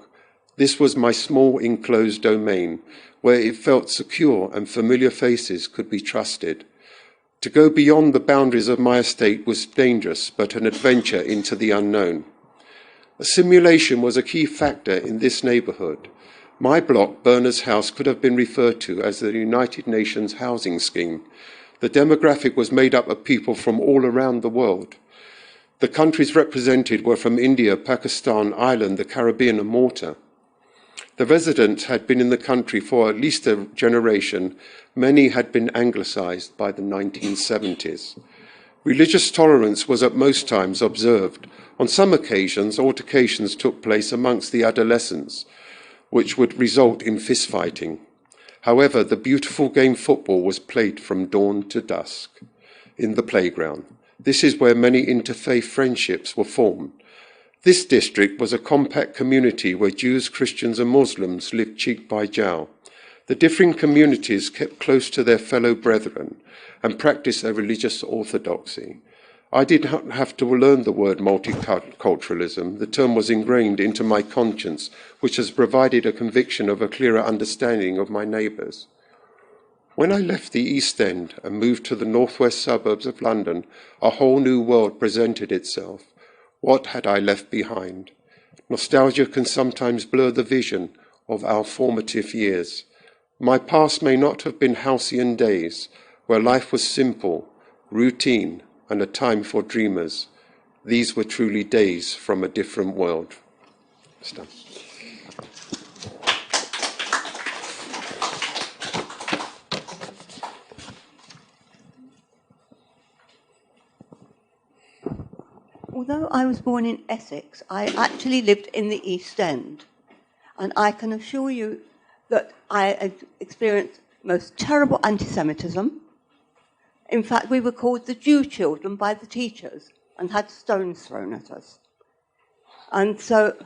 Speaker 2: This was my small enclosed domain, where it felt secure and familiar faces could be trusted. To go beyond the boundaries of my estate was dangerous, but an adventure into the unknown. Assimilation was a key factor in this neighbourhood. My block, Berners House, could have been referred to as the United Nations housing scheme. The demographic was made up of people from all around the world. The countries represented were from India, Pakistan, Ireland, the Caribbean and Malta. The residents had been in the country for at least a generation. Many had been anglicised by the 1970s. Religious tolerance was at most times observed. On some occasions, altercations took place amongst the adolescents, which would result in fist-fighting. However, the beautiful game football was played from dawn to dusk in the playground. This is where many interfaith friendships were formed. This district was a compact community where Jews, Christians and Muslims lived cheek by jowl. The differing communities kept close to their fellow brethren and practiced a religious orthodoxy. I did not have to learn the word multiculturalism. The term was ingrained into my conscience, which has provided a conviction of a clearer understanding of my neighbours. When I left the East End and moved to the northwest suburbs of London, a whole new world presented itself. What had I left behind? Nostalgia can sometimes blur the vision of our formative years. My past may not have been halcyon days, where life was simple, routine, and a time for dreamers. These were truly days from a different world. Stop.
Speaker 5: Although I was born in Essex, I actually lived in the East End. And I can assure you that I experienced most terrible anti-Semitism. In fact, we were called the Jew children by the teachers and had stones thrown at us. And so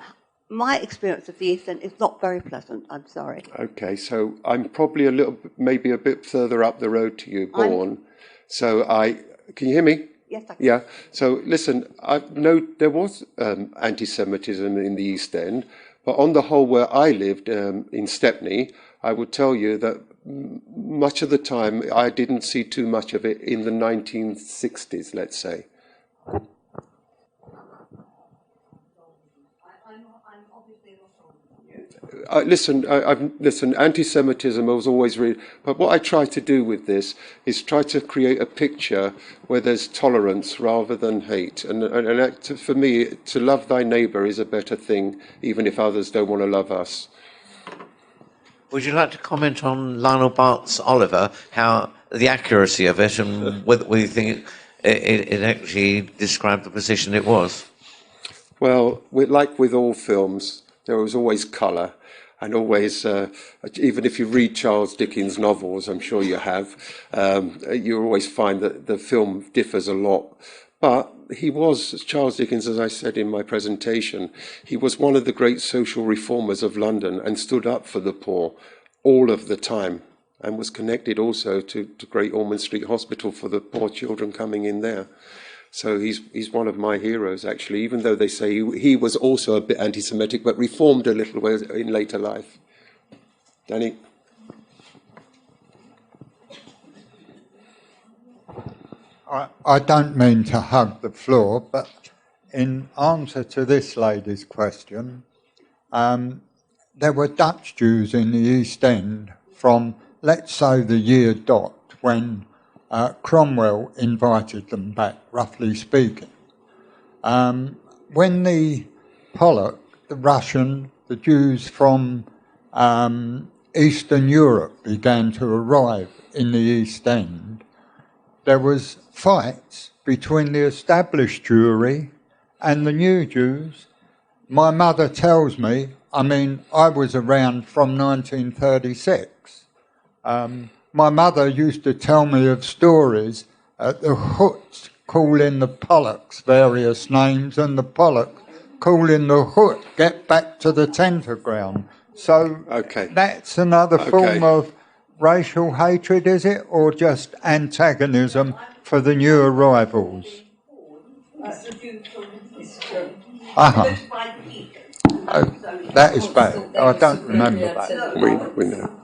Speaker 5: my experience of the East End is not very pleasant, I'm sorry.
Speaker 2: Okay, so I'm probably maybe a bit further up the road to you, Bourne. Can you hear me?
Speaker 5: Yes, I can.
Speaker 2: Yeah, so listen, I know there was anti-Semitism in the East End, but on the whole where I lived in Stepney, I would tell you that much of the time I didn't see too much of it in the 1960s, let's say. Listen, anti-Semitism was always really, but what I try to do with this is try to create a picture where there's tolerance rather than hate. And for me, to love thy neighbour is a better thing, even if others don't want to love us.
Speaker 1: Would you like to comment on Lionel Bart's Oliver, how the accuracy of it and whether you think it actually described the position it was?
Speaker 2: Well, like with all films, there was always colour. And always, even if you read Charles Dickens' novels, I'm sure you have, you always find that the film differs a lot. But he was, Charles Dickens, as I said in my presentation, he was one of the great social reformers of London and stood up for the poor all of the time, and was connected also to Great Ormond Street Hospital for the poor children coming in there. So he's one of my heroes, actually, even though they say he was also a bit anti-Semitic, but reformed a little in later life. Danny?
Speaker 3: I don't mean to hug the floor, but in answer to this lady's question, there were Dutch Jews in the East End from, let's say, the year dot when Cromwell invited them back, roughly speaking. When the Pollock, the Russian, the Jews from Eastern Europe began to arrive in the East End, there was fights between the established Jewry and the new Jews. My mother tells me, I mean, I was around from 1936. My mother used to tell me of stories at the Hoots calling the Pollocks various names, and the Pollocks calling the Hoot, get back to the tenter ground. So that's another form of racial hatred, is it, or just antagonism for the new arrivals? Oh, that is bad. I don't remember that.
Speaker 2: We know.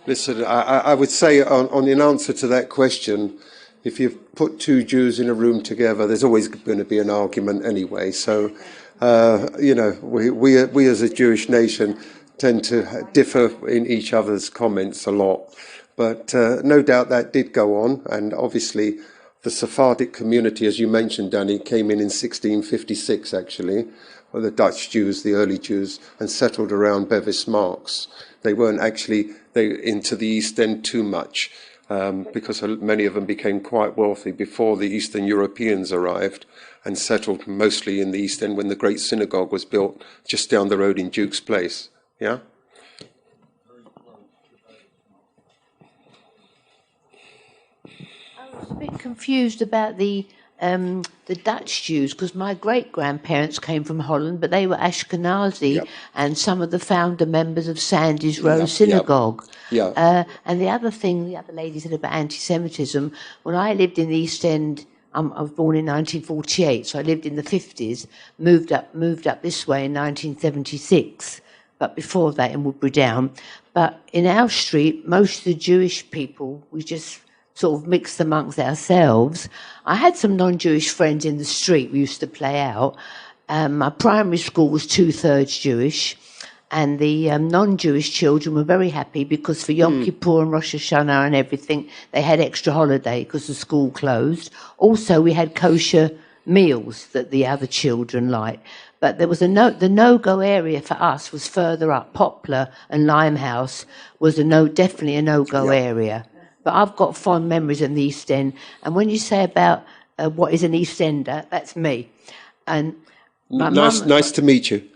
Speaker 2: Listen, I would say on in answer to that question, if you put two Jews in a room together, there's always going to be an argument anyway. So, we as a Jewish nation tend to differ in each other's comments a lot. But no doubt that did go on. And obviously, the Sephardic community, as you mentioned, Danny, came in 1656, actually, or the Dutch Jews, the early Jews, and settled around Bevis Marks. They weren't actually into the East End too much, because many of them became quite wealthy before the Eastern Europeans arrived and settled mostly in the East End when the Great Synagogue was built just down the road in Duke's Place. Yeah?
Speaker 6: I was a bit confused about the Dutch Jews, because my great-grandparents came from Holland, but they were Ashkenazi, and some of the founder members of Sandys Row Synagogue. And the other thing the other lady said about anti-Semitism, when I lived in the East End, I was born in 1948, so I lived in the 50s, moved up this way in 1976, but before that in Woodbury Down. But in our street, most of the Jewish people, we just sort of mixed amongst ourselves. I had some non-Jewish friends in the street we used to play out. My primary school was 2/3 Jewish, and the non-Jewish children were very happy because for Yom Kippur and Rosh Hashanah and everything, they had extra holiday because the school closed. Also, we had kosher meals that the other children liked. But there was the no-go area for us was further up. Poplar and Limehouse was definitely a no-go area. But I've got fond memories in the East End. And when you say about what is an East Ender, that's me. And
Speaker 2: nice to meet you.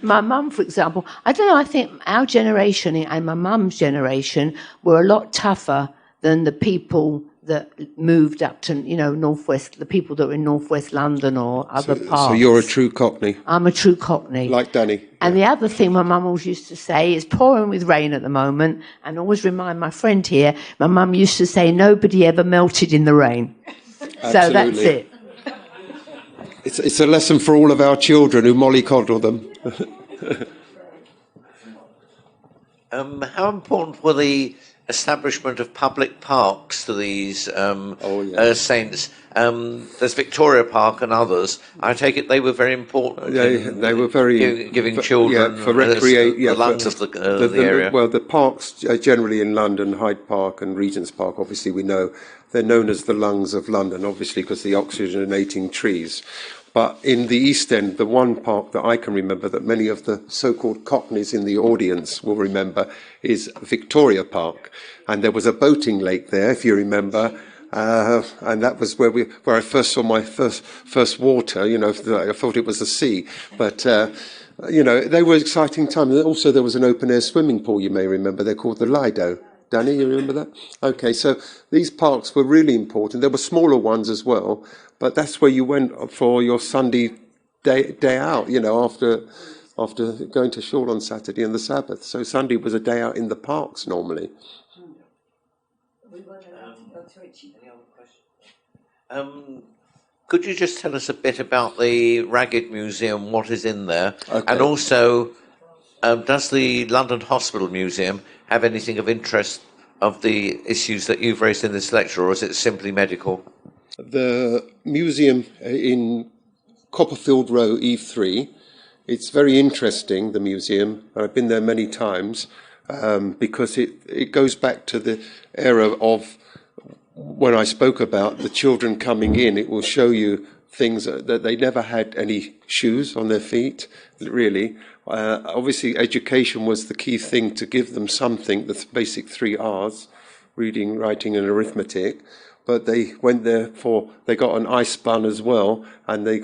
Speaker 6: My mum, for example, I don't know, I think our generation and my mum's generation were a lot tougher than the people that moved up to, northwest, the people that were in northwest London or other parts.
Speaker 2: So you're a true Cockney?
Speaker 6: I'm a true Cockney.
Speaker 2: Like Danny.
Speaker 6: And the other thing my mum always used to say is pouring with rain at the moment, and always remind my friend here, my mum used to say, nobody ever melted in the rain.
Speaker 2: Absolutely.
Speaker 6: So that's it.
Speaker 2: It's a lesson for all of our children who mollycoddle them.
Speaker 1: How important were the establishment of public parks to these saints? There's Victoria Park and others. I take it they were very important.
Speaker 2: They were very
Speaker 1: giving children
Speaker 2: for recreate
Speaker 1: the lungs of the area.
Speaker 2: Well, the parks generally in London, Hyde Park and Regent's Park, obviously we know they're known as the lungs of London, obviously because the oxygenating trees. But in the East End, the one park that I can remember that many of the so-called Cockneys in the audience will remember is Victoria Park. And there was a boating lake there, if you remember, and that was where I first saw my first water. I thought it was the sea. But, they were exciting times. Also, there was an open-air swimming pool, you may remember. They're called the Lido. Danny, you remember that? Okay, so these parks were really important. There were smaller ones as well, but that's where you went for your Sunday day out, after going to shul on Saturday and the Sabbath. So Sunday was a day out in the parks normally.
Speaker 1: Could you just tell us a bit about the Ragged Museum, what is in there?
Speaker 2: Okay.
Speaker 1: And also, does the London Hospital Museum have anything of interest of the issues that you've raised in this lecture, or is it simply medical?
Speaker 2: The museum in Copperfield Row, Eve 3, it's very interesting, the museum. I've been there many times because it goes back to the era of when I spoke about the children coming in. It will show you things that they never had any shoes on their feet, really. Obviously, education was the key thing to give them something, the basic 3 R's, reading, writing and arithmetic. But they went there they got an ice bun as well, and they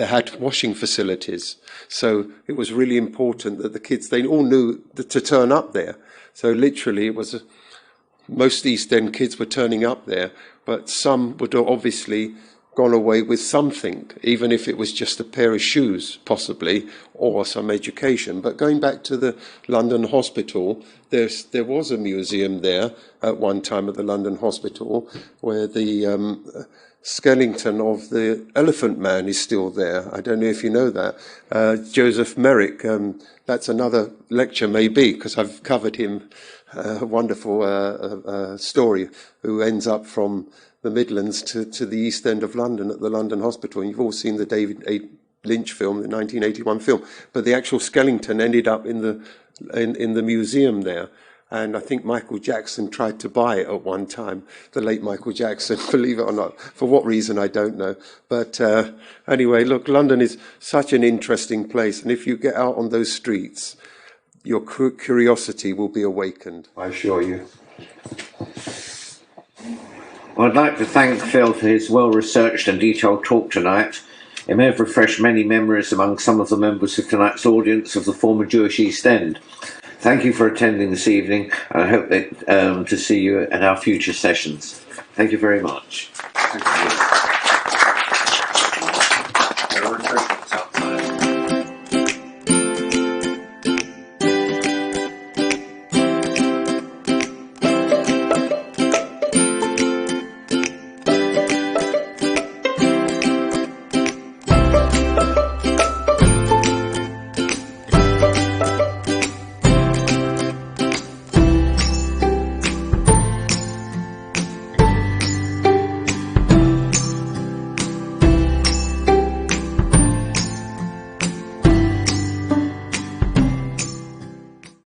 Speaker 2: had washing facilities. So it was really important that the kids, they all knew to turn up there. So literally it was most East End kids were turning up there, but some would have obviously gone away with something, even if it was just a pair of shoes, possibly, or some education. But going back to the London Hospital, there was a museum there at one time at the London Hospital where the skeleton of the Elephant Man is still there. I don't know if you know that. Joseph Merrick, that's another lecture maybe, because I've covered him, a wonderful story, who ends up from the Midlands to the East End of London at the London Hospital. And you've all seen the David A. Lynch film, the 1981 film, but the actual skeleton ended up in the museum there. And I think Michael Jackson tried to buy it at one time, the late Michael Jackson, believe it or not. For what reason, I don't know. But anyway, look, London is such an interesting place. And if you get out on those streets, your curiosity will be awakened, I assure you.
Speaker 1: Well, I'd like to thank Phil for his well-researched and detailed talk tonight. It may have refreshed many memories among some of the members of tonight's audience of the former Jewish East End. Thank you for attending this evening, and I hope to see you at our future sessions. Thank you very much. Thank you.